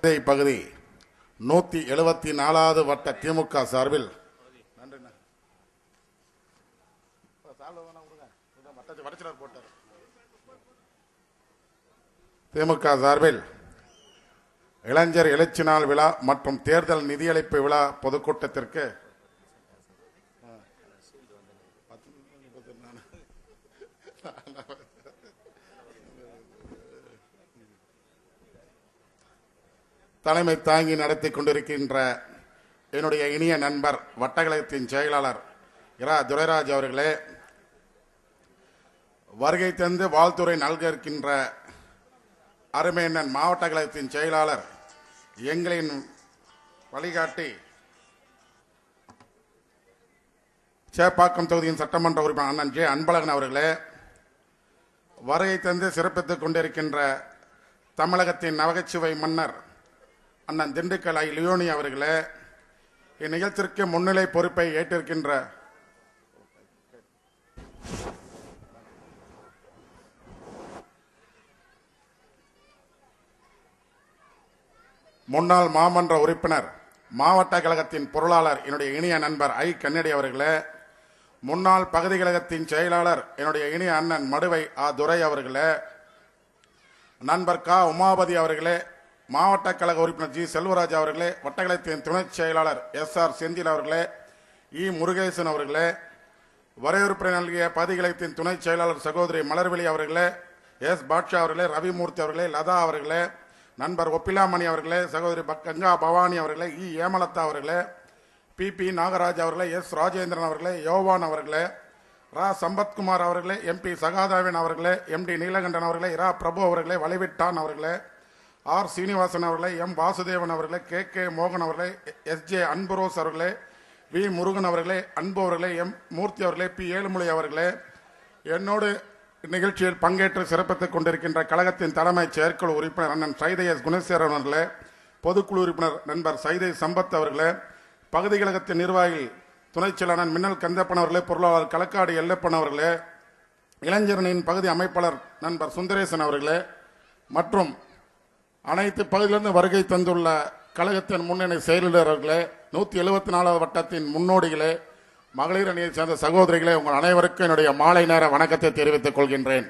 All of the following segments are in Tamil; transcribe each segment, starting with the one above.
பகுதி 174வது வட்ட திமுக சார்பில் இளைஞர் எழுச்சி நாள் விழா மற்றும் தேர்தல் நிதியளிப்பு விழா பொதுக்கூட்டத்திற்கு தலைமை தாங்கி நடத்தி கொண்டிருக்கின்ற என்னுடைய இனிய நண்பர் வட்டக்கழகத்தின் செயலாளர் இரா துரைராஜ் அவர்களே, வருகை தந்து வாழ்த்துறை நல்கின்ற அருமையண்ணன் மாவட்ட கழகத்தின் செயலாளர் எங்களின் வழிகாட்டி சேப்பாக்கம் தொகுதியின் சட்டமன்ற உறுப்பினர் அண்ணன் ஜே அன்பழகன் அவர்களே, வருகை தந்து சிறப்பித்துக் கொண்டிருக்கின்ற தமிழகத்தின் நகைச்சுவை மன்னர் அண்ணன் திண்டுக்கல் ஐ லியோனி அவர்களே, இந்நிகழ்ச்சிக்கு முன்னிலை பொறுப்பை ஏற்றிருக்கின்ற முன்னாள் மாமன்ற உறுப்பினர் மாவட்ட கழகத்தின் பொருளாளர் என்னுடைய இனிய நண்பர் ஐ கண்ணடி அவர்களே, முன்னாள் பகுதி கழகத்தின் செயலாளர் என்னுடைய இனிய அண்ணன் மடுவை ஆ துரை அவர்களே, நண்பர் கா உமாபதி அவர்களே, மாவட்ட கழக உறுப்பினர் ஜி செல்வராஜ் அவர்களே, வட்டக்கழகத்தின் துணை செயலாளர் எஸ் ஆர் செந்தில் அவர்களே, இ முருகேசன் அவர்களே, வரவேற்புரை நல்கிய பகுதி கழகத்தின் துணை செயலாளர் சகோதரி மலர்விழி அவர்களே, எஸ் பாட்ஷா அவர்களே, ரவிமூர்த்தி அவர்களே, லதா அவர்களே, நண்பர் ஒப்பிலாமணி அவர்களே, சகோதரி கங்கா பவானி அவர்களே, இ ஏமலதா அவர்களே, பி பி நாகராஜ் அவர்களே, எஸ் ராஜேந்திரன் அவர்களே, யோவான் அவர்களே, ரா சம்பத்குமார் அவர்களே, எம்பி சகாதாவின் அவர்களே, எம்டி நீலகண்டன் அவர்களே, இரா பிரபு அவர்களே, வலிவிட்டான் அவர்களே, ஆர் சீனிவாசன் அவர்களே, எம் வாசுதேவன் அவர்களே, கே கே மோகன் அவர்களே, எஸ் ஜே அன்புரோஸ் அவர்களே, வி முருகன் அவர்களே, அன்பு அவர்களே, எம் மூர்த்தி அவர்களே, பி ஏழுமொழி அவர்களே, என்னோடு நிகழ்ச்சியில் பங்கேற்று சிறப்பித்துக் கொண்டிருக்கின்ற கழகத்தின் தலைமை செயற்குழு உறுப்பினர் அண்ணன் சைதை எஸ் குணசேகரன் அவர்களே, பொதுக்குழு உறுப்பினர் நண்பர் சைதை சம்பத் அவர்களே, பகுதி கழகத்தின் நிர்வாகி துணைச் செயலாளர் மின்னல் கந்தப்பன் அவர்களே, பொருளாளர் களக்காடு எல்லப்பன் அவர்களே, இளைஞரணியின் பகுதி அமைப்பாளர் நண்பர் சுந்தரேசன் அவர்களே, மற்றும் அனைத்து பகுதியிலிருந்து வருகை தந்துள்ள கழகத்தின் முன்னணி செயலாளர்களே, 174வது வட்டத்தின் முன்னோடிகளே, மகளிர் அணியைச் சேர்ந்த சகோதரிகளே, உங்கள் அனைவருக்கும் என்னுடைய மாலை நேர வணக்கத்தை தெரிவித்துக் கொள்கின்றேன்.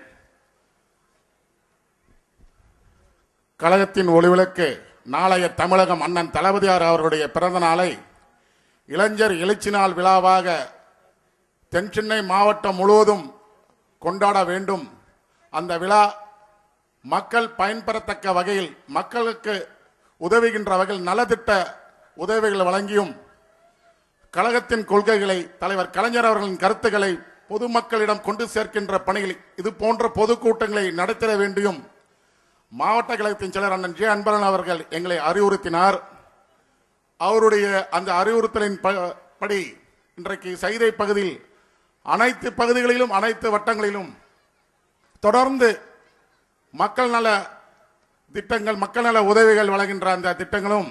கழகத்தின் ஒளிவிளக்கு நாளைய தமிழகம் அண்ணன் தளபதியார் அவர்களுடைய பிறந்த நாளை இளைஞர் எழுச்சி நாள் விழாவாக தென்சென்னை மாவட்டம் முழுவதும் கொண்டாட வேண்டும். அந்த விழா மக்கள் பயன்பெறத்தக்க வகையில், மக்களுக்கு உதவுகின்ற வகையில் நலத்திட்ட உதவிகள் வழங்கியும், கழகத்தின் கொள்கைகளை, தலைவர் கலைஞர் அவர்களின் கருத்துக்களை பொதுமக்களிடம் கொண்டு சேர்க்கின்ற பணியில் இது போன்ற பொதுக்கூட்டங்களை நடத்திட வேண்டியும் மாவட்ட கழகத்தின் செயலர் அண்ணன் ஜே அன்பழகன் அவர்கள் எங்களை அறிவுறுத்தினார். அவருடைய அந்த அறிவுறுத்தலின் படி இன்றைக்கு சைதை பகுதியில் அனைத்து பகுதிகளிலும் அனைத்து வட்டங்களிலும் தொடர்ந்து மக்கள் நல திட்டங்கள், மக்கள் நல உதவிகள் வழங்குகின்ற அந்த திட்டங்களும்,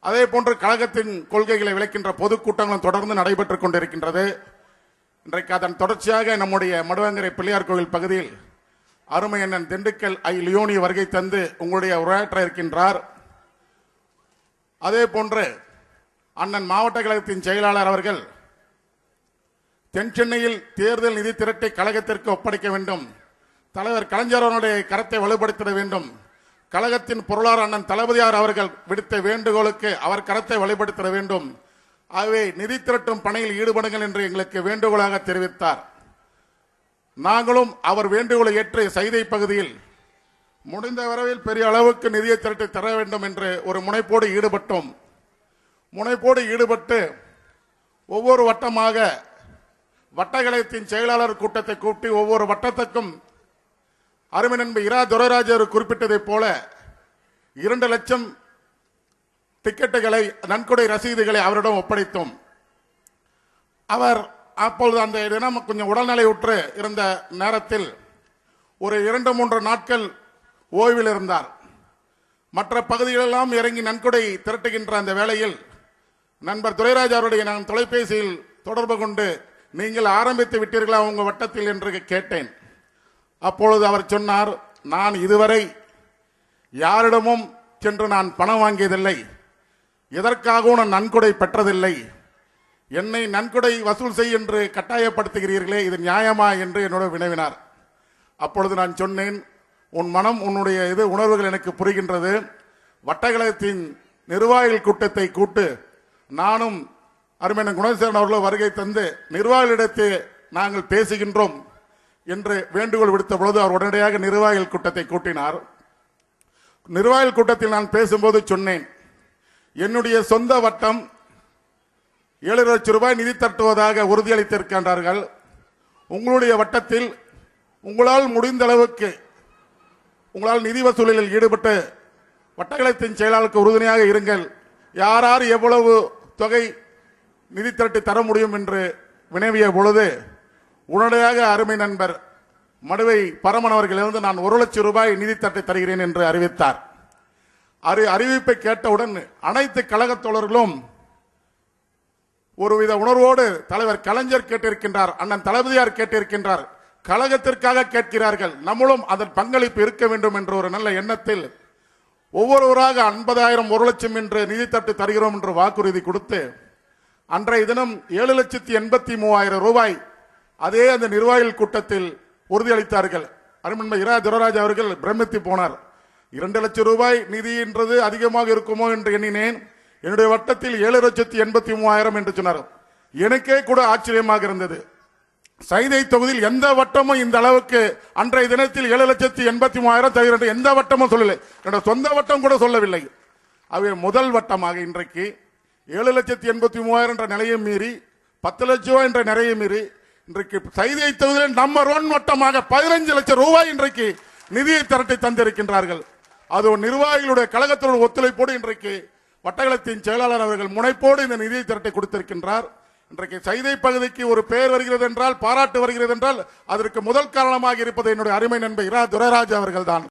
அதே போன்று கழகத்தின் கொள்கைகளை விளக்கின்ற பொதுக்கூட்டங்களும் தொடர்ந்து நடைபெற்றுக் கொண்டிருக்கின்றது. இன்றைக்கு அதன் தொடர்ச்சியாக நம்முடைய மடுவங்கரை பிள்ளையார் கோவில் பகுதியில் அருமையண்ணன் திண்டுக்கல் ஐ லியோனி வருகை தந்து உங்களுடைய உரையாற்ற இருக்கின்றார். அதே போன்று அண்ணன் மாவட்ட கழகத்தின் செயலாளர் அவர்கள் தென்சென்னையில் தேர்தல் நிதி திரட்டை கழகத்திற்கு ஒப்படைக்க வேண்டும், தலைவர் கலைஞர் அவர்களுடைய கரத்தை வலுப்படுத்திட வேண்டும், கழகத்தின் பொருளாளர் அண்ணன் தளபதியார் அவர்கள் விடுத்த வேண்டுகோளுக்கு அவர் கரத்தை வலுப்படுத்திட வேண்டும், ஆகவே நிதி திரட்டும் பணியில் ஈடுபடுங்கள் என்று எங்களுக்கு வேண்டுகோளாக தெரிவித்தார். நாங்களும் அவர் வேண்டுகோளை ஏற்று சைதை பகுதியில் முடிந்த வரையில் பெரிய அளவுக்கு நிதியை திரட்டி தர வேண்டும் என்று ஒரு முனைப்போடு ஈடுபட்டோம். முனைப்போடு ஈடுபட்டு ஒவ்வொரு வட்டமாக வட்டக்கழகத்தின் செயலாளர் கூட்டத்தை கூட்டி ஒவ்வொரு வட்டத்துக்கும் அருமை நண்பர் இரா துரைராஜ் குறிப்பிட்டதைப் போல 2 லட்சம் டிக்கெட்டுகளை, நன்கொடை ரசீதுகளை அவரிடம் ஒப்படைத்தோம். அவர் அப்பொழுது அந்த தினம் கொஞ்சம் உடல்நிலை உற்று இருந்த நேரத்தில் ஒரு 2-3 நாட்கள் ஓய்வில் இருந்தார். மற்ற பகுதிகளெல்லாம் இறங்கி நன்கொடை திரட்டுகின்ற அந்த வேளையில் நண்பர் துரைராஜ் அவருடைய நான் தொலைபேசியில் தொடர்பு கொண்டு, நீங்கள் ஆரம்பித்து விட்டீர்களா உங்க வட்டத்தில் என்று கேட்டேன். அப்பொழுது அவர் சொன்னார், நான் இதுவரை யாரிடமும் சென்று நான் பணம் வாங்கியதில்லை, எதற்காகவும் நான் நன்கொடை பெற்றதில்லை. என்னை நன்கொடை வசூல் செய் என்று கட்டாயப்படுத்துகிறீர்களே, இது நியாயமா என்று என்னோட வினவினார். அப்பொழுது நான் சொன்னேன், உன் மனம், உன்னுடைய உணர்வுகள் எனக்கு புரிகின்றது. வட்டக்கழகத்தின் நிர்வாகிகள் கூட்டத்தை கூட்டு, நானும் அருமையான குணசேகரன் அவர்களும் வருகை தந்து நிர்வாகிகளிடத்தை நாங்கள் பேசுகின்றோம் என்று வேண்டுகோள் விடுத்த பொழுது அவர் உடனடியாக நிர்வாகிகள் கூட்டத்தை கூட்டினார். நிர்வாகிகள் கூட்டத்தில் நான் பேசும்போது சொன்னேன், என்னுடைய சொந்த வட்டம் 7 லட்சம் ரூபாய் நிதி தட்டுவதாக உறுதியளித்திருக்கின்றார்கள். உங்களுடைய வட்டத்தில் உங்களால் முடிந்த அளவுக்கு உங்களால் நிதி வசூலில் ஈடுபட்டு வட்டக்கழகத்தின் செயலாளருக்கு உறுதுணையாக இருங்கள். யார் யார் எவ்வளவு தொகை நிதி திரட்டி தர முடியும் என்று வினவிய பொழுது உடனடியாக அருமை நண்பர் மடுவை பரமன் அவர்களிலிருந்து நான் 1 லட்சம் ரூபாய் நிதி திரட்டி தருகிறேன் என்று அறிவித்தார். அறிவிப்பை கேட்டவுடன் அனைத்து கழகத் தோழர்களும் ஒருவித உணர்வோடு தலைவர் கலைஞர் கேட்டிருக்கின்றார், அண்ணன் தளபதியார் கேட்டிருக்கின்றார், கழகத்திற்காக கேட்கிறார்கள், நம்மளும் அதன் பங்களிப்பு இருக்க வேண்டும் என்ற ஒரு நல்ல எண்ணத்தில் ஒவ்வொருவராக 50,000 1 லட்சம் என்று நிதி தட்டு தருகிறோம் என்று வாக்குறுதி கொடுத்து அன்றைய தினம் 7,83,000 ரூபாய் அதே அந்த நிர்வாகிகள் கூட்டத்தில் உறுதியளித்தார்கள். அருமன்மை இரா துரைராஜா அவர்கள் பிரமித்து போனார். 2 லட்சம் ரூபாய் நிதி என்றது அதிகமாக இருக்குமோ என்று எண்ணினேன். என்னுடைய வட்டத்தில் 7,83,000 என்று சொன்னார். எனக்கே கூட ஆச்சரியமாக இருந்தது. சைதை தொகுதியில் எந்த வட்டமும் இந்த அளவுக்கு அன்றைய தினத்தில் 7,83,000 தவிர எந்த வட்டமும் சொல்லவில்லை. என்னோட சொந்த வட்டம் கூட சொல்லவில்லை. அவை முதல் வட்டமாக இன்றைக்கு 7,83,000 என்ற நிலையை மீறி 10 லட்சம் ரூபாய் என்ற நிலையை மீறி இன்றைக்கு சைதை தொகுதியில் நம்பர் 1 வட்டமாக 15 லட்சம் ரூபாய் இன்றைக்கு நிதியை திரட்டி தந்திருக்கின்றார்கள். அது நிர்வாகிகளுடைய கழகத்தினுடைய ஒத்துழைப்போடு இன்றைக்கு வட்டக்கழகத்தின் செயலாளர் அவர்கள் முனைப்போடு இந்த நிதியை திரட்டி கொடுத்திருக்கின்றார். இன்றைக்கு சைதை பகுதிக்கு ஒரு பெயர் வருகிறது என்றால், பாராட்டு வருகிறது என்றால் அதற்கு முதல் காரணமாக இருப்பது என்னுடைய அருமை நண்பர் இரா துரைராஜா அவர்கள் தான்.